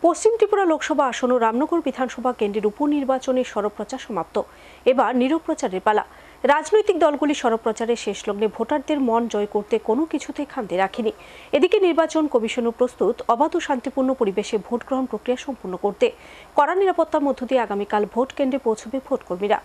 পশ্চিম ত্রিপুরা লোকসভা আসন ও রামনগর বিধানসভা কেন্দ্রের উপনির্বাচনের সরপ্রচার সমাপ্ত। এবার নীরব প্রচারের পালা। রাজনৈতিক দলগুলি সরপ্রচারের শেষ লগ্নে ভোটারদের মন জয় করতে কোনো কিছুতে খামতি রাখেনি। এদিকে নির্বাচন কমিশনও প্রস্তুত অবাধ ও শান্তিপূর্ণ পরিবেশে ভোট গ্রহণ প্রক্রিয়া সম্পন্ন করতে। কড়া নিরাপত্তার মধ্য দিয়ে আগামীকাল ভোট কেন্দ্রে পৌঁছবে ভোটকর্মীরা।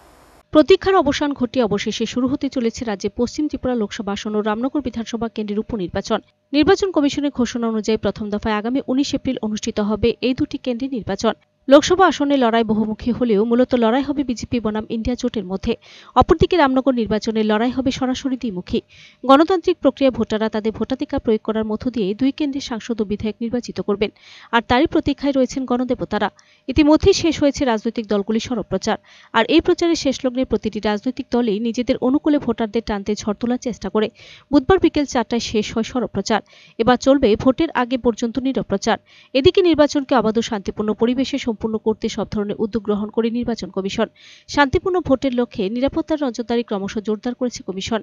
প্রতীক্ষার অবসান ঘটিয়ে অবশেষে শুরু হতে চলেছে রাজ্যে পশ্চিম ত্রিপুরা লোকসভা আসন ও রামনগর বিধানসভা কেন্দ্রের উপনির্বাচন। নির্বাচন কমিশনের ঘোষণা অনুযায়ী প্রথম দফায় আগামী 19 এপ্রিল অনুষ্ঠিত হবে এই দুটি কেন্দ্রে নির্বাচন। লোকসভা আসনে লড়াই বহুমুখী হলেও মূলত লড়াই হবে বিজেপি বনাম ইন্ডিয়া জোটের মধ্যে। অপরদিকে রামনগর নির্বাচনের লড়াই হবে সরাসরি দ্বিমুখী। গণতান্ত্রিক প্রক্রিয়া ভোটাররা তাদের ভোটাধিকার প্রয়োগ করার মধ্য দিয়ে দুই কেন্দ্রের সাংসদ ও বিধায়ক নির্বাচিত করবেন। আর তারই প্রতীক্ষায় রয়েছেন গণদেবতারা। ইতিমধ্যেই শেষ হয়েছে রাজনৈতিক দলগুলির সরপ্রচার। আর এই প্রচারের শেষ লগ্নে প্রতিটি রাজনৈতিক দলই নিজেদের অনুকূলে ভোটারদের টানতে ঝড় তোলার চেষ্টা করে। বুধবার বিকেল 4টায় শেষ হয় সরপ্রচার। এবার চলবে ভোটের আগে পর্যন্ত নীরব প্রচার। এদিকে নির্বাচনকে অবাধ ও শান্তিপূর্ণ পরিবেশে সম্পূর্ণ করতে সব ধরনের উদ্যোগ গ্রহণ করে নির্বাচন কমিশন। শান্তিপূর্ণ ভোটের লক্ষ্যে নিরাপত্তার নজরদারি ক্রমশ জোরদার করেছে কমিশন।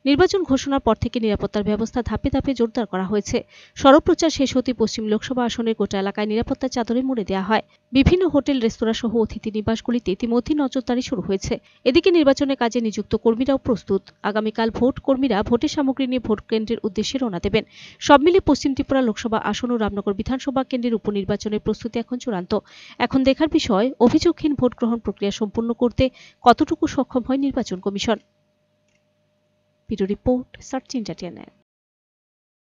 নির্বাচন ঘোষণার পর থেকে নিরাপত্তার ব্যবস্থা ধাপে ধাপে জোরদার করা হয়েছে। সরপ্রচার শেষ হতে পশ্চিম লোকসভা আসনের গোটা এলাকায় নিরাপত্তার চাদরে মুড়ে দেওয়া হয়। বিভিন্ন হোটেল, রেস্তোরাঁ সহ অতিথি নিবাসগুলিতে ইতিমধ্যে নজরদারি শুরু হয়েছে। এদিকে নির্বাচনের কাজে নিযুক্ত কর্মীরাও প্রস্তুত। আগামীকাল ভোট কর্মীরা ভোটের সামগ্রী নিয়ে ভোট কেন্দ্রের উদ্দেশ্যে রওনা দেবেন। সব মিলিয়ে পশ্চিম ত্রিপুরা লোকসভা আসন ও রামনগর বিধানসভা কেন্দ্রের উপনির্বাচনের প্রস্তুতি এখন চূড়ান্ত। এখন দেখার বিষয় অভিযোগহীন ভোট গ্রহণ প্রক্রিয়া সম্পূর্ণ করতে কতটুকু সক্ষম হয় নির্বাচন commission. Bureau report, search India channel.